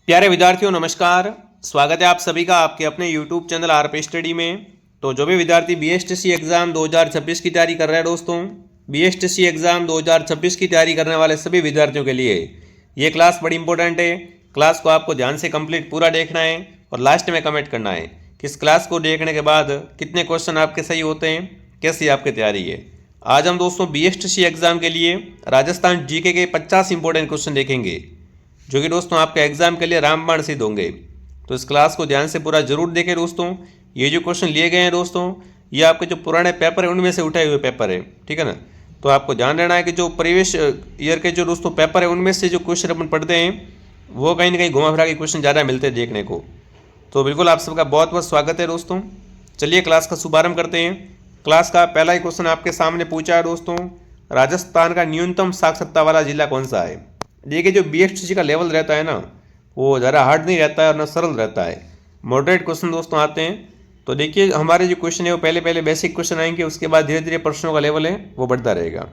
प्यारे विद्यार्थियों नमस्कार। स्वागत है आप सभी का आपके अपने YouTube चैनल आरपी स्टडी में। तो जो भी विद्यार्थी बीएसटीसी एग्ज़ाम 2026 की तैयारी कर रहे हैं दोस्तों, बीएसटीसी एग्ज़ाम 2026 की तैयारी करने वाले सभी विद्यार्थियों के लिए ये क्लास बड़ी इंपॉर्टेंट है। क्लास को आपको ध्यान से कंप्लीट पूरा देखना है और लास्ट में कमेंट करना है कि इस क्लास को देखने के बाद कितने क्वेश्चन आपके सही होते हैं, कैसी आपकी तैयारी है। आज हम दोस्तों बीएसटीसी एग्ज़ाम के लिए राजस्थान जीके के 50 इंपॉर्टेंट क्वेश्चन देखेंगे जो कि दोस्तों आपके एग्जाम के लिए रामबाण सिद्ध होंगे। तो इस क्लास को ध्यान से पूरा जरूर देखें दोस्तों। ये जो क्वेश्चन लिए गए हैं दोस्तों, ये आपके जो पुराने पेपर है उनमें से उठाए हुए पेपर है, ठीक है ना। तो आपको ध्यान देना है कि जो प्रीवियस ईयर के जो दोस्तों पेपर है उनमें से जो क्वेश्चन अपन पढ़ते हैं वो कहीं ना कहीं घुमा फिरा के क्वेश्चन ज़्यादा मिलते हैं देखने को। तो बिल्कुल आप सबका बहुत बहुत स्वागत है दोस्तों। चलिए क्लास का शुभारंभ करते हैं। क्लास का पहला ही क्वेश्चन आपके सामने पूछा है दोस्तों, राजस्थान का न्यूनतम साक्षरता वाला जिला कौन सा है। देखिए जो बीएसटीसी का लेवल रहता है ना, वो ज़रा हार्ड नहीं रहता है और ना सरल रहता है, मॉडरेट क्वेश्चन दोस्तों आते हैं। तो देखिए हमारे जो क्वेश्चन है वो पहले बेसिक क्वेश्चन आएंगे, उसके बाद धीरे धीरे प्रश्नों का लेवल है वो बढ़ता रहेगा,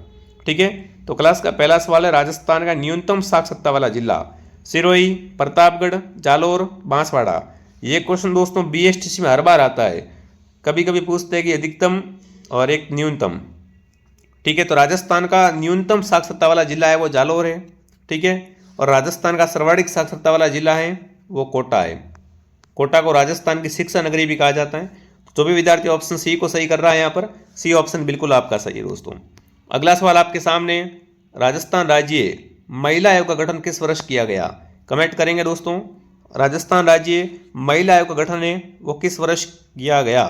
ठीक है। तो क्लास का पहला सवाल है, राजस्थान का न्यूनतम साक्षरता वाला जिला सिरोही, प्रतापगढ़, जालोर, बांसवाड़ा। ये क्वेश्चन दोस्तों बीएसटीसी में हर बार आता है, कभी कभी पूछते हैं कि अधिकतम और एक न्यूनतम, ठीक है। तो राजस्थान का न्यूनतम साक्षरता वाला जिला है वो जालोर है, ठीक है। और राजस्थान का सर्वाधिक साक्षरता वाला जिला है वो कोटा है। कोटा को राजस्थान की शिक्षा नगरी भी कहा जाता है। जो भी विद्यार्थी ऑप्शन सी को सही कर रहा है यहाँ पर, सी ऑप्शन बिल्कुल आपका सही है दोस्तों। अगला सवाल आपके सामने, राजस्थान राज्य महिला आयोग का गठन किस वर्ष किया गया। कमेंट करेंगे दोस्तों, राजस्थान राज्य महिला आयोग का गठन है वो किस वर्ष किया गया।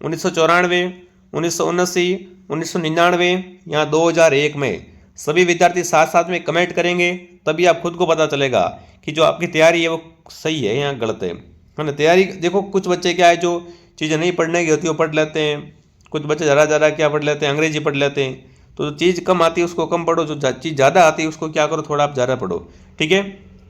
1994, 1979, 1999 या 2001 में। सभी विद्यार्थी साथ साथ में कमेंट करेंगे तभी आप खुद को पता चलेगा कि जो आपकी तैयारी है वो सही है या गलत है ना। तैयारी देखो, कुछ बच्चे क्या है जो चीज़ें नहीं पढ़ने की होती वो पढ़ लेते हैं, कुछ बच्चे ज़रा क्या पढ़ लेते हैं, अंग्रेजी पढ़ लेते हैं। तो जो चीज़ कम आती है उसको कम पढ़ो, जो चीज़ ज़्यादा आती है उसको क्या करो, थोड़ा आप ज़्यादा पढ़ो, ठीक है।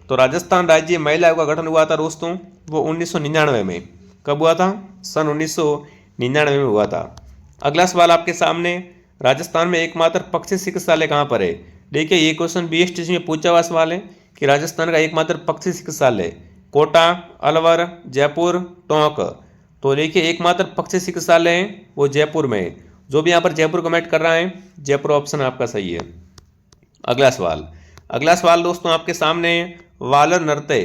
तो राजस्थान राज्य महिला आयोग का गठन हुआ था दोस्तों वो 1999 में। कब हुआ था? सन 1999 में हुआ था। अगला सवाल आपके सामने, राजस्थान में एकमात्र पक्षी चिकित्सालय कहाँ पर है। देखिए ये क्वेश्चन बीएसटीसी में पूछा हुआ सवाल है कि राजस्थान का एकमात्र पक्षी चिकित्सालय कोटा, अलवर, जयपुर, टोंक। तो देखिए एकमात्र पक्षी चिकित्सालय है वो जयपुर में है। जो भी यहाँ पर जयपुर कमेंट कर रहा है, जयपुर ऑप्शन आपका सही है। अगला सवाल दोस्तों आपके सामने, वालर नृत्य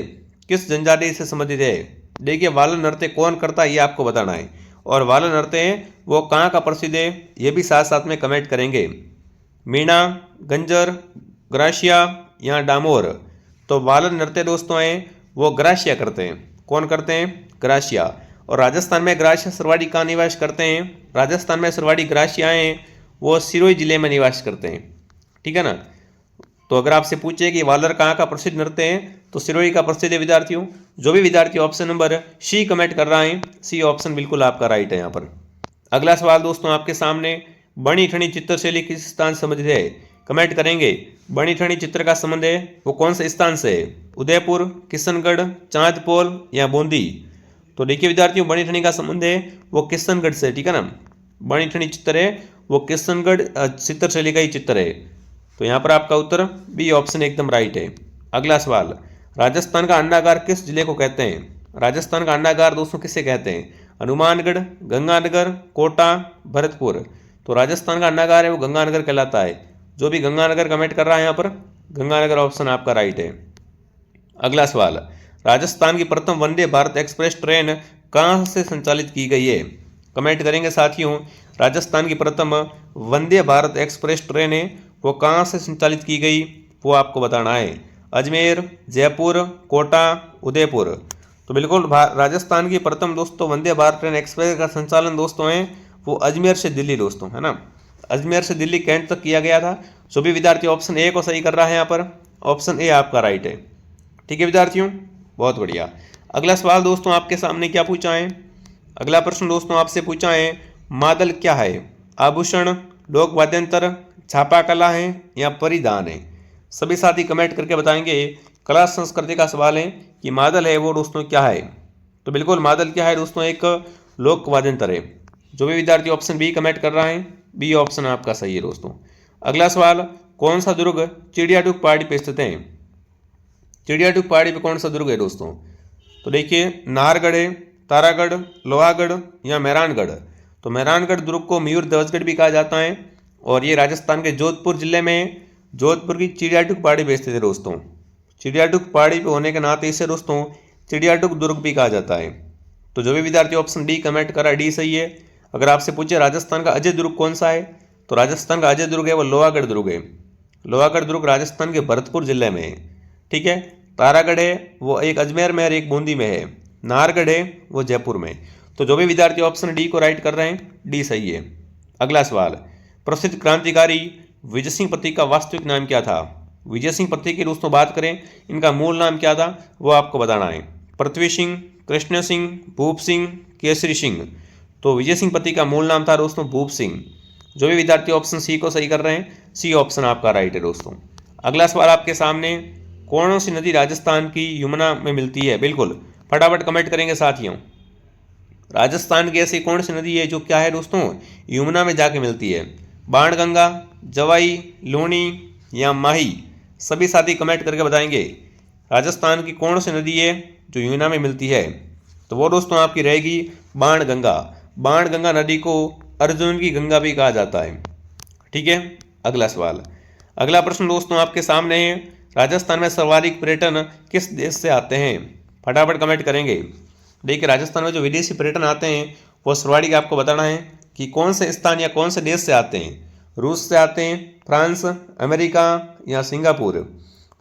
किस जनजाति से संबंधित है। देखिए वालर नृत्य कौन करता है ये आपको बताना है, और वालर नृत्य वो कहाँ का प्रसिद्ध है ये भी साथ साथ में कमेंट करेंगे। मीणा, गंजर, ग्राशिया या डामोर। तो वालर नृत्य दोस्तों हैं वो ग्राशिया करते हैं। कौन करते हैं? ग्राशिया। और राजस्थान में ग्राशिया सरवाड़ी कहाँ निवास करते हैं। राजस्थान में सरवाड़ी ग्राशियाएँ वो सिरोही जिले में निवास करते हैं, ठीक है ना। तो अगर आपसे पूछे कि वालर कहाँ का प्रसिद्ध नृत्य है तो सिरोही का प्रसिद्ध है विद्यार्थियों। जो भी विद्यार्थी ऑप्शन नंबर सी कमेंट कर रहा है, सी ऑप्शन बिल्कुल आपका राइट है यहाँ पर। अगला सवाल दोस्तों आपके सामने, बनी ठनी चित्रशैली किस स्थान से संबंधित है। कमेंट करेंगे बनी ठनी चित्र का संबंध है वो कौन से स्थान से है, उदयपुर, किशनगढ़, चांदपोल या बूंदी। तो देखिए विद्यार्थियों बनी ठनी का संबंध है वो किशनगढ़ से, ठीक है ना। बनी ठनी चित्र है वो किशनगढ़ चित्रशैली का ही चित्र है। तो यहाँ पर आपका उत्तर बी ऑप्शन एकदम राइट है। अगला सवाल, राजस्थान का अंडागार किस जिले को कहते हैं। राजस्थान का अंडागार दोस्तों किसे कहते हैं, हनुमानगढ़, गंगानगर, कोटा, भरतपुर। तो राजस्थान का अंडागार है वो गंगानगर कहलाता है। जो भी गंगानगर कमेंट कर रहा है यहाँ पर, गंगानगर ऑप्शन आपका राइट है। अगला सवाल, राजस्थान की प्रथम वंदे भारत एक्सप्रेस ट्रेन कहाँ से संचालित की गई है। कमेंट करेंगे साथियों, राजस्थान की प्रथम वंदे भारत एक्सप्रेस ट्रेन है वो कहाँ से संचालित की गई वो आपको बताना है। अजमेर, जयपुर, कोटा, उदयपुर। तो बिल्कुल राजस्थान की प्रथम दोस्तों वंदे भारत ट्रेन एक्सप्रेस का संचालन दोस्तों है वो अजमेर से दिल्ली दोस्तों, है ना। अजमेर से दिल्ली कैंट तक किया गया था। जो भी विद्यार्थी ऑप्शन ए को सही कर रहा है यहाँ पर, ऑप्शन ए आपका राइट है, ठीक है विद्यार्थियों, बहुत बढ़िया। अगला सवाल दोस्तों आपके सामने क्या पूछा है। अगला प्रश्न दोस्तों आपसे पूछा है, मादल क्या है। आभूषण, लोक वाद्यंत्र, छापा कला है या परिधान है। सभी साथी कमेंट करके बताएंगे। कला संस्कृति का सवाल है कि मादल है वो दोस्तों क्या है। तो बिल्कुल मादल क्या है दोस्तों, एक लोक वाद्यंत्र है। जो भी विद्यार्थी ऑप्शन बी कमेंट कर रहा है, बी ऑप्शन आपका सही है दोस्तों। अगला सवाल, कौन सा दुर्ग चिड़ियाडुग पहाड़ी पर स्थित है। चिड़ियाटुक पहाड़ी पे कौन सा दुर्ग है दोस्तों? तो देखिए नाहरगढ़ है, तारागढ़, लोहागढ़ या मेहरानगढ़। तो मेहरानगढ़ दुर्ग को मयूर ध्वजगढ़ भी कहा जाता है और ये राजस्थान के जोधपुर जिले में जोधपुर की चिड़ियाटुक पहाड़ी पे स्थित है दोस्तों। चिड़ियाटुक पहाड़ी पे होने के नाते इसे दोस्तों चिड़ियाटुक दुर्ग भी कहा जाता है। तो जो भी विद्यार्थी ऑप्शन डी कमेंट करा डी सही है। अगर आपसे पूछे राजस्थान का अजय दुर्ग कौन सा है, तो राजस्थान का अजय दुर्ग है वो लोहागढ़ दुर्ग है। लोहागढ़ दुर्ग राजस्थान के भरतपुर जिले में है। ठीक है। तारागढ़ है वो एक अजमेर में और एक बूंदी में है। नाहरगढ़ है वो जयपुर में। तो जो भी विद्यार्थी ऑप्शन डी को राइट कर रहे हैं डी सही है। अगला सवाल, प्रसिद्ध क्रांतिकारी विजय सिंह पथिक का वास्तविक नाम क्या था? विजय सिंह पथिक की दोस्तों बात करें, इनका मूल नाम क्या था वो आपको बताना है। पृथ्वी सिंह, कृष्ण सिंह, भूप सिंह, केसरी सिंह। तो विजय सिंह पथिक का मूल नाम था दोस्तों भूप सिंह। जो भी विद्यार्थी ऑप्शन सी को सही कर रहे हैं सी ऑप्शन आपका राइट है दोस्तों। अगला सवाल आपके सामने, कौन सी नदी राजस्थान की यमुना में मिलती है? बिल्कुल फटाफट कमेंट करेंगे साथियों। राजस्थान की ऐसी कौन सी नदी है जो क्या है दोस्तों यमुना में जाके मिलती है? बाणगंगा, जवाई, लूनी या माही? सभी साथी कमेंट करके बताएंगे राजस्थान की कौन सी नदी है जो यमुना में मिलती है। तो वो दोस्तों आपकी रहेगी बाणगंगा। बाणगंगा नदी को अर्जुन की गंगा भी कहा जाता है। ठीक है। अगला सवाल, अगला प्रश्न दोस्तों आपके सामने है, राजस्थान में सर्वाधिक पर्यटन किस देश से आते हैं? फटाफट कमेंट करेंगे। देखिए राजस्थान में जो विदेशी पर्यटन आते हैं वो सर्वाधिक आपको बताना है कि कौन से स्थान या कौन से देश से आते हैं। रूस से आते हैं, फ्रांस, अमेरिका या सिंगापुर?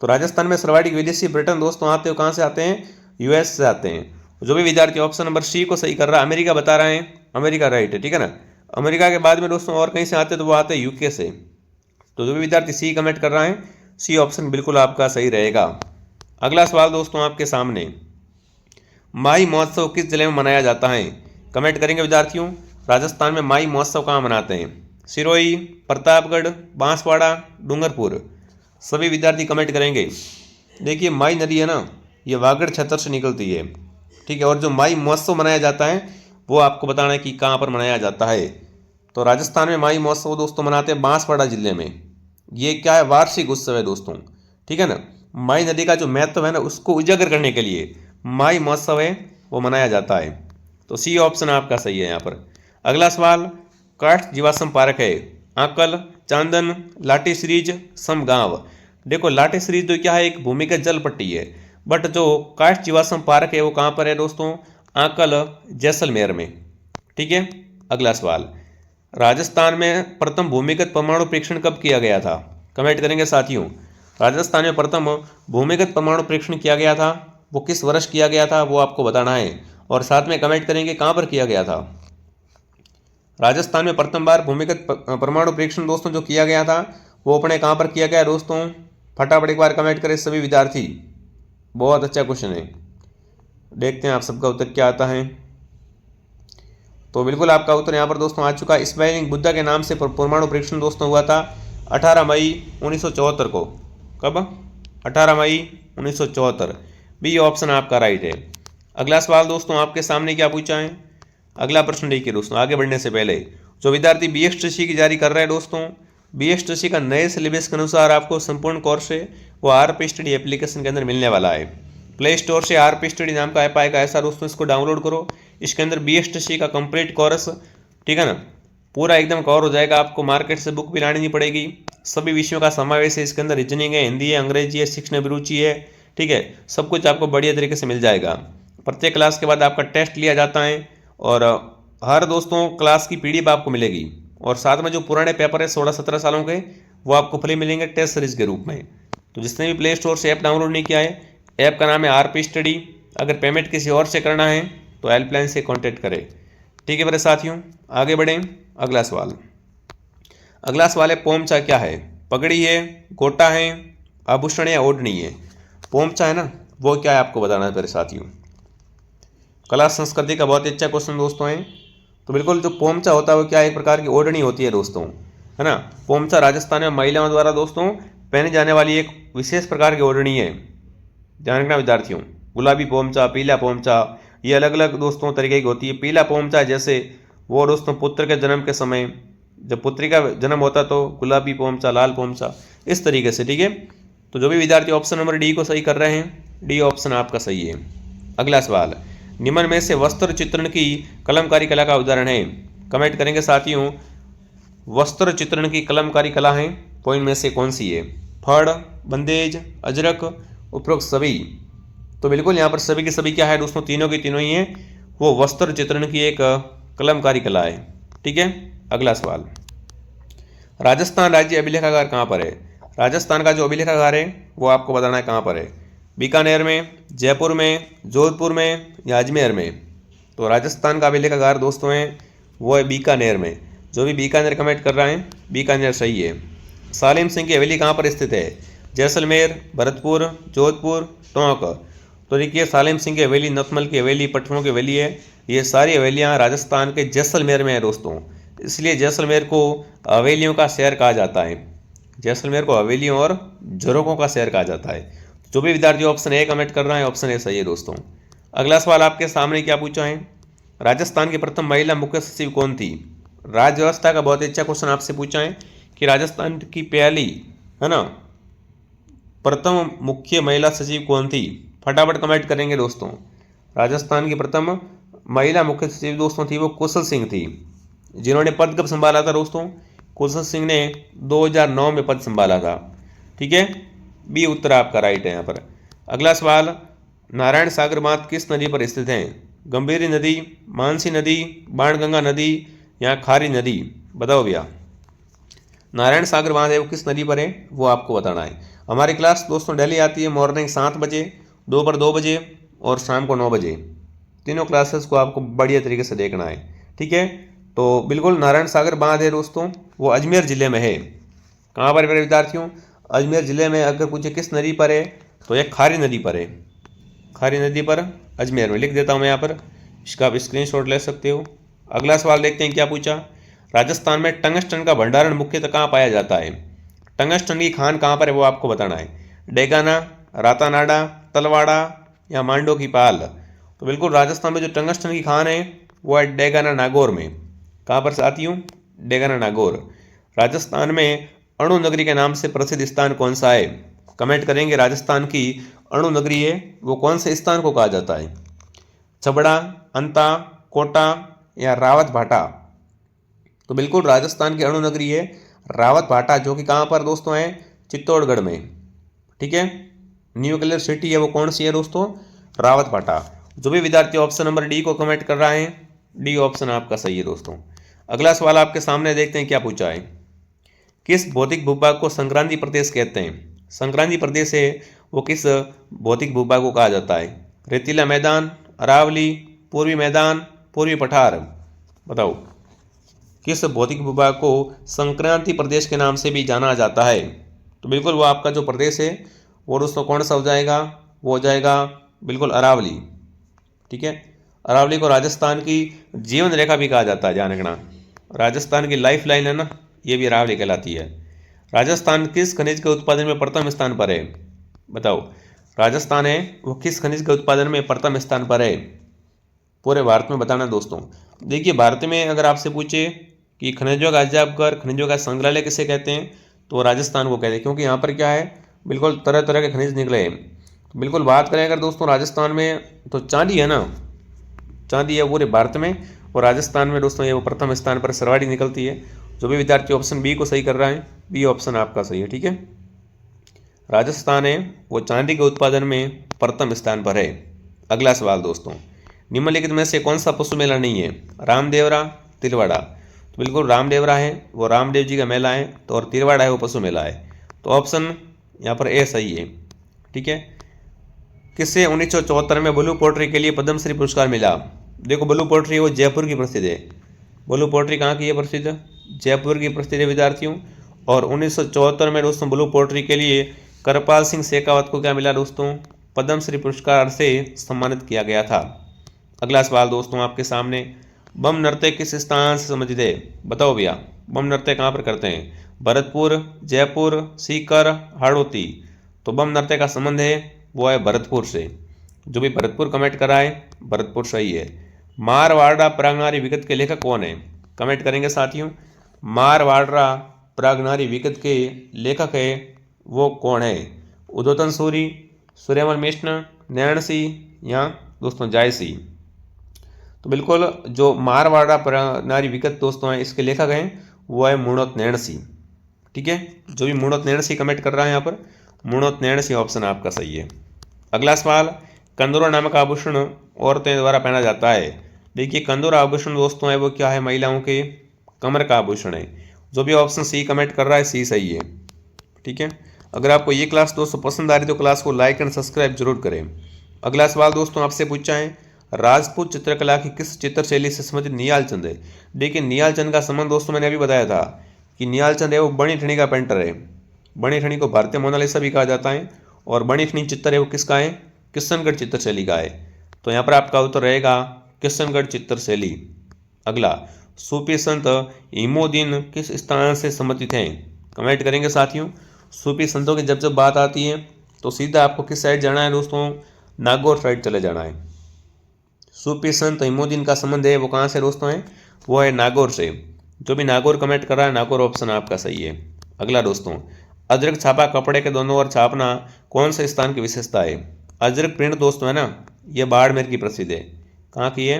तो राजस्थान में सर्वाधिक विदेशी पर्यटन दोस्तों आते हो कहाँ से आते हैं? यूएस से आते हैं। जो भी विद्यार्थी ऑप्शन नंबर सी को सही कर रहा है अमेरिका बता रहे हैं, अमेरिका राइट है। ठीक है ना। अमेरिका के बाद में दोस्तों और कहीं से आते हैं तो वो आते हैं यूके से। तो जो भी विद्यार्थी सी कमेंट कर रहा है सी ऑप्शन बिल्कुल आपका सही रहेगा। अगला सवाल दोस्तों आपके सामने, माई महोत्सव किस जिले में मनाया जाता है? कमेंट करेंगे विद्यार्थियों, राजस्थान में माई महोत्सव कहाँ मनाते हैं? सिरोही, प्रतापगढ़, बांसवाड़ा, डूंगरपुर? सभी विद्यार्थी कमेंट करेंगे। देखिए माई नदी है ना ये वागड़ क्षेत्र से निकलती है। ठीक है। और जो माई महोत्सव मनाया जाता है वो आपको बताना है कि कहाँ पर मनाया जाता है। तो राजस्थान में माई महोत्सव दोस्तों मनाते हैं बांसवाड़ा जिले में। ये क्या है? वार्षिक उत्सव है दोस्तों। ठीक है ना। माई नदी का जो महत्व है ना उसको उजागर करने के लिए माई महोत्सव है वो मनाया जाता है। तो सी ऑप्शन आपका सही है यहाँ पर। अगला सवाल, काष्ठ जीवाश्म पार्क है आंकल, चांदन, लाठी सीरीज, समगांव? देखो लाठी सीरीज तो क्या है एक भूमिगत जल पट्टी है, बट जो काष्ठ जीवाश्म पार्क है वो कहाँ पर है दोस्तों? आंकल, जैसलमेर में। ठीक है। अगला सवाल, राजस्थान में प्रथम भूमिगत परमाणु परीक्षण कब किया गया था? कमेंट करेंगे साथियों। राजस्थान में प्रथम भूमिगत परमाणु परीक्षण किया गया था वो किस वर्ष किया गया था वो आपको बताना है और साथ में कमेंट करेंगे कहाँ पर किया गया था। राजस्थान में प्रथम बार भूमिगत परमाणु परीक्षण दोस्तों जो किया गया था वो अपने कहाँ पर किया गया दोस्तों? फटाफट एक बार कमेंट करें सभी विद्यार्थी। बहुत अच्छा क्वेश्चन है, देखते हैं आप सबका उत्तर क्या आता है। तो बिल्कुल आपका उत्तर यहाँ पर दोस्तों आ चुका है। स्पेलिंग बुद्धा के नाम से परमाणु परीक्षण दोस्तों हुआ था 18 मई 1974 को। कब? 18 मई 1974। बी ऑप्शन आपका राइट है। अगला सवाल दोस्तों आपके सामने क्या पूछा है? अगला प्रश्न देखिए दोस्तों, आगे बढ़ने से पहले जो विद्यार्थी BSTC की जारी कर रहे हैं दोस्तों, BSTC का नए सिलेबस के अनुसार आपको संपूर्ण कोर्स है वो RP स्टडी एप्लीकेशन के अंदर मिलने वाला है। प्ले स्टोर से RP स्टडी नाम का ऐप आएगा ऐसा दोस्तों, इसको डाउनलोड करो। इसके अंदर BSTC का कंप्लीट कोर्स, ठीक है ना, पूरा एकदम कवर हो जाएगा। आपको मार्केट से बुक भी लानी नहीं पड़ेगी। सभी विषयों का समावेश है इसके अंदर, रीजनिंग है, हिंदी है, अंग्रेजी है, शिक्षण अभिरुचि है। ठीक है। सब कुछ आपको बढ़िया तरीके से मिल जाएगा। प्रत्येक क्लास के बाद आपका टेस्ट लिया जाता है और हर दोस्तों क्लास की PDF आपको मिलेगी और साथ में जो पुराने पेपर है 16-17 सालों के वो आपको फ्री मिलेंगे टेस्ट सीरीज के रूप में। तो जिसने भी प्ले स्टोर से ऐप डाउनलोड नहीं किया है, ऐप का नाम है RP स्टडी। अगर पेमेंट किसी और से करना है तो हेल्पलाइन से कॉन्टैक्ट करें। ठीक है मेरे साथियों, आगे बढ़ें। अगला सवाल, अगला सवाल है पोमचा क्या है? पगड़ी है, गोटा है, आभूषण या ओढ़नी है? पोमचा है ना वो क्या है आपको बताना है मेरे साथियों। कला संस्कृति का बहुत अच्छा क्वेश्चन दोस्तों है। तो बिल्कुल जो पोमचा होता है वो क्या है? एक प्रकार की ओढ़नी होती है दोस्तों, है ना। पोमचा राजस्थान में महिलाओं द्वारा दोस्तों पहने जाने वाली एक विशेष प्रकार की ओढ़नी है। ध्यान रखना विद्यार्थियों, गुलाबी पोमचा, पीला पोमचा, ये अलग अलग दोस्तों तरीके की होती है। पीला पोमचा जैसे वो दोस्तों पुत्र के जन्म के समय जब पुत्री का जन्म होता तो गुलाबी पोमचा, लाल पोमचा, इस तरीके से। ठीक है। तो जो भी विद्यार्थी ऑप्शन नंबर डी को सही कर रहे हैं डी ऑप्शन आपका सही है। अगला सवाल, निम्न में से वस्त्र चित्रण की कलमकारी कला का उदाहरण है। कमेंट करेंगे साथियों, वस्त्र चित्रण की कलमकारी कला है तो इनमें से कौन सी है? फड़, बंदेज, अजरक, उपरोक्त सभी। तो बिल्कुल यहाँ पर सभी के सभी क्या है दोस्तों? तीनों की तीनों ही हैं, वो वस्त्र चित्रण की एक कलमकारी कला है। ठीक है। अगला सवाल, राजस्थान राज्य अभिलेखागार कहाँ पर है? राजस्थान का जो अभिलेखागार है वो आपको बताना है कहाँ पर है। बीकानेर में, जयपुर में, जोधपुर में या अजमेर में? तो राजस्थान का अभिलेखागार दोस्तों है वो है बीकानेर में। जो भी बीकानेर कमेंट कर रहा है, बीकानेर सही है। सालिम सिंह की हवेली कहाँ पर स्थित है? जैसलमेर, भरतपुर, जोधपुर, टोंक? तो देखिए, सालिम सिंह की हवेली, नथमल की हवेली, पटनों की हवेली है, ये सारी हवेलियाँ राजस्थान के जैसलमेर में है दोस्तों। इसलिए जैसलमेर को हवेलियों का शहर कहा जाता है। जैसलमेर को हवेलियों और झरोकों का शहर कहा जाता है। जो भी विद्यार्थी ऑप्शन ए कमेंट कर रहा है, ऑप्शन ए सही है दोस्तों। अगला सवाल आपके सामने क्या पूछा है? राजस्थान की प्रथम महिला मुख्य सचिव कौन थी? राज्य व्यवस्था का बहुत अच्छा क्वेश्चन आपसे पूछा है कि राजस्थान की पहली, है ना, प्रथम मुख्य महिला सचिव कौन थी? फटाफट कमेंट करेंगे दोस्तों। राजस्थान की प्रथम महिला मुख्य सचिव दोस्तों थी वो कुशल सिंह थी। जिन्होंने पद कब संभाला था दोस्तों? कुशल सिंह ने 2009 में पद संभाला था। ठीक है, बी उत्तर आपका राइट है यहाँ पर। अगला सवाल, नारायण सागर बांध किस नदी पर स्थित है? गंभीरी नदी, मानसी नदी, बाणगंगा नदी या खारी नदी? बताओ भैया। नारायण सागर बांध है वो किस नदी पर है वो आपको बताना है। हमारी क्लास दोस्तों डेली आती है मॉर्निंग 7 बजे, दोपहर 2 बजे और शाम को 9 बजे। तीनों क्लासेस को आपको बढ़िया तरीके से देखना है। ठीक है, तो बिल्कुल नारायण सागर बांध है दोस्तों, वो अजमेर ज़िले में है। कहाँ पर मेरे विद्यार्थियों? अजमेर ज़िले में। अगर पूछे किस नदी पर है तो यह खारी नदी पर है। खारी नदी पर, अजमेर में। लिख देता हूँ मैं यहाँ पर, इसका आप स्क्रीनशॉट ले सकते हो। अगला सवाल देखते हैं क्या पूछा। राजस्थान में टंगस्टन का भंडारण मुख्यतः कहाँ पाया जाता है? टंगस्टन की खान कहाँ पर है वो आपको बताना है। डेगाना, रातानाडा, तलवाड़ा या मांडो की पाल? तो बिल्कुल राजस्थान में जो टंगस्टन की खान है वो है डेगाना नागौर में। कहाँ पर साथियों? डेगाना नागौर। राजस्थान में अणु नगरी के नाम से प्रसिद्ध स्थान कौन सा है? कमेंट करेंगे, राजस्थान की अणु नगरी है वो कौन से स्थान को कहा जाता है? छबड़ा, अंता, कोटा या रावत भाटा? तो बिल्कुल राजस्थान की अणु नगरी है रावत भाटा, जो कि कहाँ पर दोस्तों है? चित्तौड़गढ़ में। ठीक है, न्यूक्लियर सिटी है वो कौन सी है दोस्तों? रावत भाटा। जो भी विद्यार्थी ऑप्शन नंबर डी को कमेंट कर रहा है, डी ऑप्शन आपका सही है दोस्तों। अगला सवाल आपके सामने देखते हैं क्या पूछा है। किस भौतिक भूभाग को संक्रांति प्रदेश कहते हैं? संक्रांति प्रदेश है वो किस भौतिक भूभाग को कहा जाता है? रेतीला मैदान, अरावली, पूर्वी मैदान, पूर्वी पठार? बताओ, किस भौतिक भूभाग को संक्रांति प्रदेश के नाम से भी जाना जाता है? तो बिल्कुल वो आपका जो प्रदेश है वो दोस्तों कौन सा हो जाएगा? वो हो जाएगा बिल्कुल अरावली। ठीक है, अरावली को राजस्थान की जीवन रेखा भी कहा जाता है, ध्यान रखना। राजस्थान की लाइफ लाइन है ना, ये भी अरावली कहलाती है। राजस्थान किस खनिज के उत्पादन में प्रथम स्थान पर है? बताओ, राजस्थान है वो किस खनिज के उत्पादन में प्रथम स्थान पर है? पूरे भारत में बताना दोस्तों। देखिए, भारत में अगर आपसे पूछे कि खनिजों का अजायबघर, खनिजों का संग्रहालय किसे कहते हैं, तो राजस्थान को कहते हैं, क्योंकि यहाँ पर क्या है, बिल्कुल तरह तरह के खनिज निकले हैं। तो बिल्कुल बात करें अगर दोस्तों राजस्थान में, तो चांदी है ना, चांदी है पूरे भारत में, और राजस्थान में दोस्तों ये वो प्रथम स्थान पर सरवाड़ी निकलती है। जो भी विद्यार्थी ऑप्शन बी को सही कर रहा है, बी ऑप्शन आपका सही है। ठीक है, राजस्थान है वो चांदी के उत्पादन में प्रथम स्थान पर है। अगला सवाल दोस्तों, निम्नलिखित में से कौन सा पशु मेला नहीं है? रामदेवरा, तिलवाड़ा? तो बिल्कुल रामदेवरा है वो रामदेव जी का मेला है, तो और तिलवाड़ा है वो पशु मेला है। तो ऑप्शन यहाँ पर ए सही है। ठीक है, किससे 1974 में ब्लू पोट्री के लिए पद्मश्री पुरस्कार मिला? देखो, ब्लू पोट्री वो जयपुर की प्रसिद्ध है। ब्लू पोट्री कहाँ की है प्रसिद्ध? जयपुर की प्रसिद्ध है विद्यार्थियों। और 1974 में दोस्तों ब्लू पोट्री के लिए करपाल सिंह शेखावत को क्या मिला दोस्तों? पद्मश्री पुरस्कार से सम्मानित किया गया था। अगला सवाल दोस्तों आपके सामने, बम नृत्य किस स्थान से संबंधित है? बताओ भैया, बम नृत्य कहाँ पर करते हैं? भरतपुर, जयपुर, सीकर, हाड़ौती? तो बम नृत्य का संबंध है वो है भरतपुर से। जो भी भरतपुर कमेंट करा है, भरतपुर सही है। मारवाड़ा प्रागनारी विगत के लेखक कौन है? कमेंट करेंगे साथियों, मारवाड़ा प्रागनारी विगत के लेखक है वो कौन है? उद्योतन सूरी, सूर्यमल मिश्र, नैणसी या दोस्तों जायसी। तो बिल्कुल जो मारवाड़ा नारी विगत दोस्तों हैं इसके लेखक हैं वो है मुणोत नैणसी। ठीक है, जो भी मुणोत नैणसी कमेंट कर रहा है यहाँ पर, मुणोत नैणसी ऑप्शन आपका सही है। अगला सवाल, कंदूरा नामक आभूषण औरतें द्वारा पहना जाता है। देखिए कंदूरा आभूषण दोस्तों है वो क्या है, महिलाओं के कमर का आभूषण है। जो भी ऑप्शन सी कमेंट कर रहा है सी सही है। ठीक है, अगर आपको ये क्लास दोस्तों पसंद आ रही तो क्लास को लाइक एंड सब्सक्राइब जरूर करें। अगला सवाल दोस्तों आपसे पूछा है, राजपूत चित्रकला की किस चित्र शैली से संबंधित निहाल चंद है। देखिए निहाल चंद का संबंध दोस्तों मैंने अभी बताया था कि निहाल चंद है वो बनी ठनी का पेंटर है। बनी ठनी को भारतीय मोनालिसा भी कहा जाता है और बनी ठनी चित्र है वो किसका है, किशनगढ़ चित्र शैली का है। तो यहाँ पर आपका उत्तर रहेगा किशनगढ़ चित्र शैली। अगला, सूफी संत इमोदीन किस स्थान से संबंधित हैं, कमेंट करेंगे साथियों। सूफी संतों की जब बात आती है तो सीधा आपको किस साइड जाना है दोस्तों, नागौर साइड चले जाना है। सूफी संत इमोदीन का संबंध है वो कहाँ से दोस्तों है, वो है नागौर से। जो भी नागौर कमेंट कर रहा है नागौर ऑप्शन आपका सही है। अगला दोस्तों, अजरक छापा कपड़े के दोनों ओर छापना कौन से स्थान की विशेषता है। अजरक प्रिंट दोस्तों है ना, ये बाड़मेर की प्रसिद्ध है। कहाँ की है,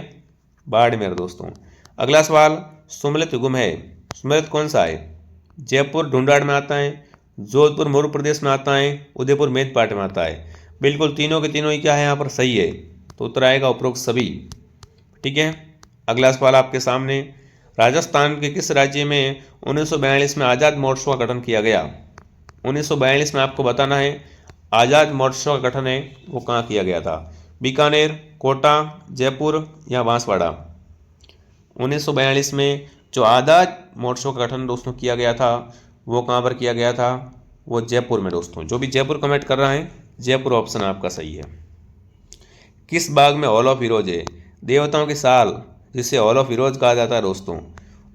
बाड़मेर दोस्तों। अगला सवाल, सुमलित युग्म है, सुमलित कौन सा है, जयपुर ढूंढाड़ में आता है, जोधपुर मध्य प्रदेश में आता है, उदयपुर मेदपाट में आता है। बिल्कुल तीनों के तीनों ही क्या है यहाँ पर सही है, तो उत्तर आएगा उपरोक्त सभी। ठीक है, अगला सवाल आपके सामने, राजस्थान के किस राज्य में 1942 में आज़ाद महोत्सव का गठन किया गया। 1942 में आपको बताना है आज़ाद महोत्सव का गठन है वो कहाँ किया गया था, बीकानेर, कोटा, जयपुर या बांसवाड़ा। 1942 में जो आज़ाद महोत्सव का गठन दोस्तों किया गया था वो कहाँ पर किया गया था, वो जयपुर में दोस्तों। जो भी जयपुर कमेंट कर रहा है जयपुर ऑप्शन आपका सही है। किस बाग में हॉल ऑफ हीरोज है, देवताओं की साल जिसे हॉल ऑफ हीरोज कहा जाता है दोस्तों,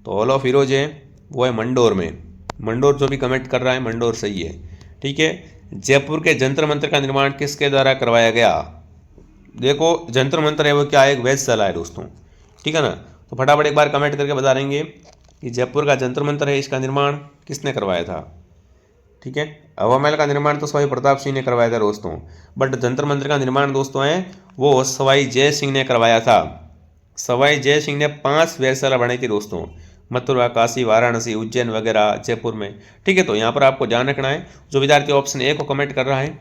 तो हॉल ऑफ हीरोज है वो है मंडोर में। मंडोर जो भी कमेंट कर रहा है मंडोर सही है। ठीक है, जयपुर के जंतर मंतर का निर्माण किसके द्वारा करवाया गया। देखो जंतर मंतर है वो क्या है, एक वेधशाला है दोस्तों। ठीक है ना, तो फटाफट एक बार कमेंट करके बता देंगे कि जयपुर का जंतर मंतर है इसका निर्माण किसने करवाया था। ठीक है, हवा महल का निर्माण तो सवाई प्रताप सिंह ने करवाया था दोस्तों, बट जंतर मंतर का निर्माण दोस्तों है वो सवाई जय सिंह ने करवाया था। सवाई जय सिंह ने 5 वेधशाला बनाई थी दोस्तों, मथुरा, काशी, वाराणसी, उज्जैन वगैरह जयपुर में। ठीक है, तो यहाँ पर आपको ध्यान रखना है, जो विद्यार्थी ऑप्शन ए को कमेंट कर रहा है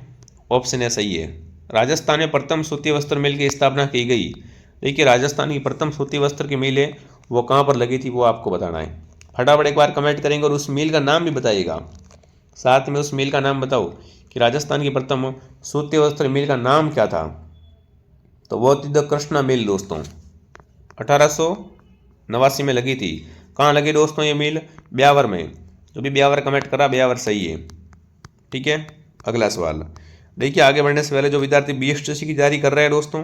ऑप्शन ए सही है। राजस्थान में प्रथम सूती वस्त्र मिल की स्थापना की गई। देखिए राजस्थान की प्रथम सूती वस्त्र की मिल है वो कहाँ पर लगी थी वो आपको बताना है। फटाफट एक बार कमेंट करेंगे और उस मिल का नाम भी बताइएगा, साथ में उस मिल का नाम बताओ कि राजस्थान की प्रथम सूती वस्त्र मिल का नाम क्या था। तो वो थी द कृष्णा मिल दोस्तों, 1889 में लगी थी। कहाँ लगी दोस्तों ये मिल, ब्यावर में। जो भी ब्यावर कमेंट करा ब्यावर सही है। ठीक है, अगला सवाल देखिए, आगे बढ़ने से पहले जो विद्यार्थी BSTC की तैयारी कर रहे हैं दोस्तों,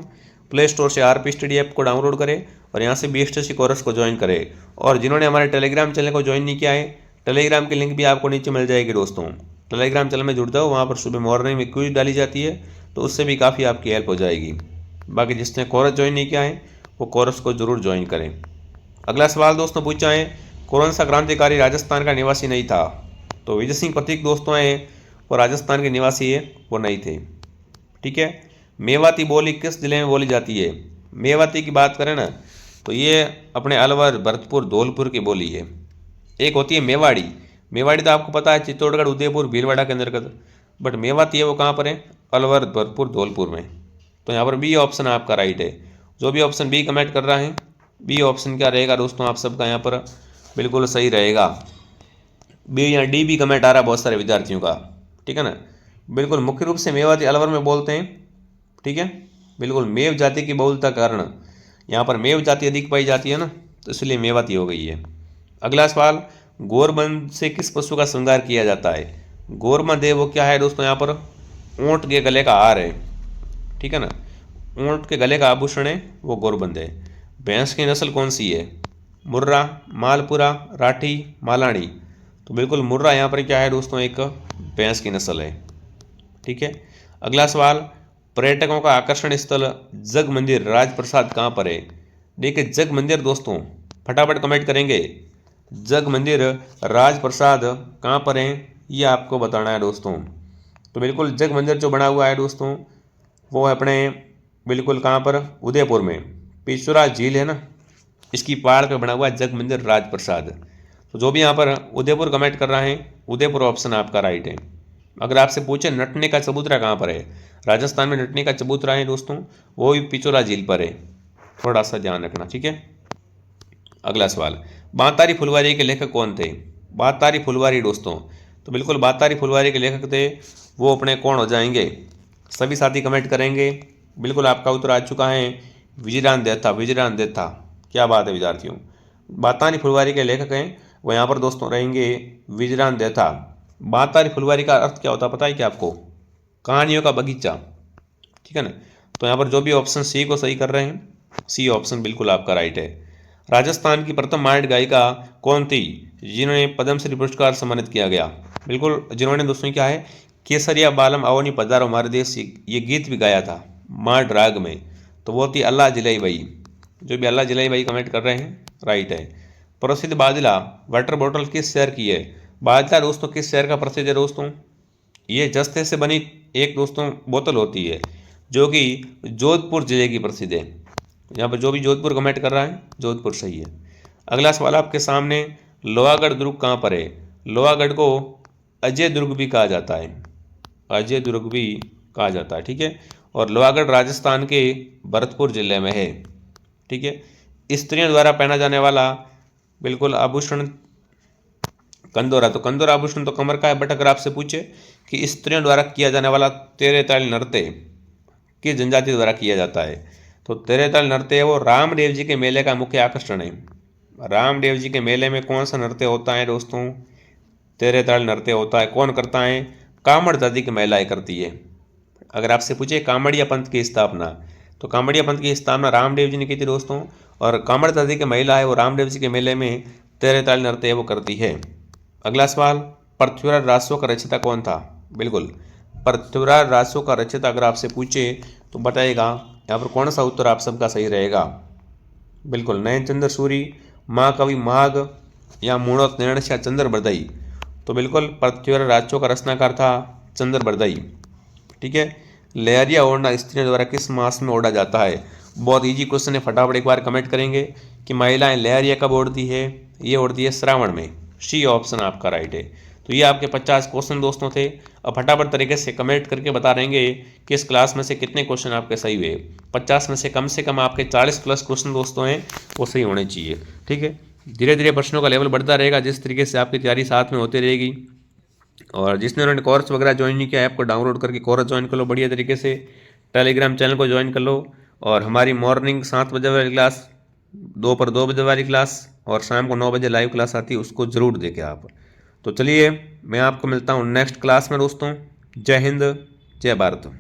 प्ले स्टोर से RP स्टडी ऐप को डाउनलोड करें और यहाँ से BSTC कोर्स को ज्वाइन करें। और जिन्होंने हमारे टेलीग्राम चैनल को ज्वाइन नहीं किया है, टेलीग्राम की लिंक भी आपको नीचे मिल जाएगी दोस्तों। टेलीग्राम चैनल में जुड़ जाओ, वहाँ पर सुबह मॉर्निंग में क्विज डाली जाती है, तो उससे भी काफ़ी आपकी हेल्प हो जाएगी। बाकी जिसने कोर्स ज्वाइन नहीं किया है वो कोर्स को जरूर ज्वाइन करें। अगला सवाल दोस्तों पूछा है, कौन सा क्रांतिकारी राजस्थान का निवासी नहीं था। तो विजय सिंह प्रतीक दोस्तों हैं वो राजस्थान के निवासी है, वो नहीं थे। ठीक है, मेवाती बोली किस जिले में बोली जाती है। मेवाती की बात करें ना तो ये अपने अलवर, भरतपुर, धौलपुर की बोली है। एक होती है मेवाड़ी, मेवाड़ी तो आपको पता है चित्तौड़गढ़, उदयपुर, भीलवाड़ा के अंतर्गत, बट मेवाती है वो कहाँ पर है, अलवर, भरतपुर, धौलपुर में। तो यहाँ पर बी ऑप्शन आपका राइट है। जो भी ऑप्शन बी कमेंट कर रहा है बी ऑप्शन क्या रहेगा दोस्तों आप सबका यहाँ पर बिल्कुल सही रहेगा। बी या डी भी कमेंट आ रहा है बहुत सारे विद्यार्थियों का। ठीक है ना, बिल्कुल मुख्य रूप से मेवाती अलवर में बोलते हैं। ठीक है, बिल्कुल मेव जाति की बहुलता कारण यहाँ पर मेव जाति अधिक पाई जाती है ना, तो इसलिए मेवाती हो गई है। अगला सवाल, गोरबंद से किस पशु का श्रृंगार किया जाता है। गोरबंद है वो क्या है दोस्तों, यहाँ पर ऊँट के गले का हार है। ठीक है ना, ऊँट के गले का आभूषण है वो गोरबंद है। भैंस की नस्ल कौन सी है, मुर्रा, मालपुरा, राठी, मालानी। तो बिल्कुल मुर्रा यहाँ पर क्या है दोस्तों, एक भैंस की नस्ल है। ठीक है, अगला सवाल, पर्यटकों का आकर्षण स्थल जग मंदिर राजप्रसाद कहाँ पर है। देखिए जग मंदिर दोस्तों फटाफट कमेंट करेंगे, जग मंदिर राजप्रसाद कहाँ पर है ये आपको बताना है दोस्तों। तो बिल्कुल जग मंदिर जो बना हुआ है दोस्तों वो है अपने बिल्कुल कहाँ पर, उदयपुर में। पिछोरा झील है ना, इसकी पहाड़ पे बना हुआ है जग मंदिर राजप्रसाद। तो जो भी यहाँ पर उदयपुर कमेंट कर रहा है, उदयपुर ऑप्शन आपका राइट है। अगर आपसे पूछे नटने का चबूतरा कहाँ पर है, राजस्थान में नटने का चबूतरा है दोस्तों, वो भी पिछोरा झील पर है, थोड़ा सा ध्यान रखना, ठीक है। अगला सवाल, बातारी फुलवारी के लेखक कौन थे? बातारी फुलवारी दोस्तों, तो बिल्कुल बातारी फुलवारी के लेखक थे वो अपने कौन हो जाएंगे? सभी साथी कमेंट करेंगे। बिल्कुल आपका उत्तर आ चुका है, विजयराम देथा। विजयराम देथा, क्या बात है विद्यार्थियों। बातारी फुलवारी के लेखक हैं वो यहाँ पर दोस्तों रहेंगे विजयराम देथा। बातारी फुलवारी का अर्थ क्या होता है पता है क्या आपको? कहानियों का बगीचा, ठीक है ना। तो यहाँ पर जो भी ऑप्शन सी को सही कर रहे हैं, सी ऑप्शन बिल्कुल आपका राइट है। राजस्थान की प्रथम मार्ड गायिका कौन थी जिन्होंने पद्मश्री पुरस्कार सम्मानित किया गया? बिल्कुल जिन्होंने दोस्तों क्या है, केसरिया बालम अवनी पधारो हमारे देश, ये गीत भी गाया था मार्ड राग में, तो वो थी अल्लाह जिलाई बाई। जो भी अल्लाह जिलाई बाई कमेंट कर रहे हैं राइट है। प्रसिद्ध बादला वाटर बॉटल किस शहर की है? बादला दोस्तों किस शहर का प्रसिद्ध है दोस्तों? ये जस्ते से बनी एक दोस्तों बोतल होती है जो कि जोधपुर जिले की प्रसिद्ध है। यहाँ पर जो भी जोधपुर कमेंट कर रहा है जोधपुर सही है। अगला सवाल आपके सामने, लोहागढ़ दुर्ग कहाँ पर है? लोहागढ़ को अजय दुर्ग भी कहा जाता है, अजय दुर्ग भी कहा जाता है, ठीक है। और लोहागढ़ राजस्थान के भरतपुर जिले में है, ठीक है। स्त्रियों द्वारा पहना जाने वाला बिल्कुल आभूषण कंदोरा, तो कंदोरा आभूषण तो कमर का है, बट अगर आपसे पूछे कि स्त्रियों द्वारा किया जाने वाला तेरे ताल नृत्य किस जनजाति द्वारा किया जाता है, तो तेरे ताल नृत्य है वो रामदेव जी के मेले का मुख्य आकर्षण है। रामदेव जी के मेले में कौन सा नृत्य होता है दोस्तों? तेरे ताल नृत्य होता है। कौन करता है? कामड़ जाति की महिलाएं करती है। अगर आपसे पूछे कामड़िया पंथ की स्थापना, तो कामड़िया पंथ की स्थापना रामदेव जी ने की थी दोस्तों, और कामड़ जाति की महिला है वो रामदेव जी के मेले में तेरे ताल नृत्य वो करती है। अगला सवाल, पृथ्वीराज राजस्व का रचयिता कौन था? बिल्कुल पृथ्वीराज राजस्व का रचयिता अगर आपसे पूछे तो बताइएगा यहाँ पर कौन सा उत्तर आप सबका सही रहेगा? बिल्कुल नयनचंद्र सूरी, महाकवि माघ, या मूणोत निर्णय या चंद्र बरदई। तो बिल्कुल पृथ्वीराज राजस्व का रचनाकार था चंद्र बरदई, ठीक है। लहरिया ओढ़ना स्त्रियों द्वारा किस मास में ओढ़ा जाता है? बहुत इजी क्वेश्चन है, फटाफट एक बार कमेंट करेंगे कि महिलाएं लहरिया कब ओढ़ती है? ये ओढ़ती है श्रावण में, सी ऑप्शन आपका राइट है। तो ये आपके 50 क्वेश्चन दोस्तों थे। अब फटाफट तरीके से कमेंट करके बता देंगे कि इस क्लास में से कितने क्वेश्चन आपके सही हुए। 50 में से कम आपके 40 प्लस क्वेश्चन दोस्तों हैं वो सही होने चाहिए, ठीक है। धीरे धीरे प्रश्नों का लेवल बढ़ता रहेगा जिस तरीके से आपकी तैयारी साथ में होती रहेगी। और जिसने उन्होंने कोर्स वगैरह ज्वाइन नहीं किया ऐप को डाउनलोड करके कोर्स ज्वाइन कर लो बढ़िया तरीके से। टेलीग्राम चैनल को ज्वाइन कर लो, और हमारी मॉर्निंग 7 बजे वाली क्लास, दोपहर 2 बजे वाली क्लास, और शाम को 9 बजे लाइव क्लास आती है, उसको ज़रूर देखें आप। तो चलिए मैं आपको मिलता हूँ नेक्स्ट क्लास में दोस्तों। जय हिंद, जय भारत।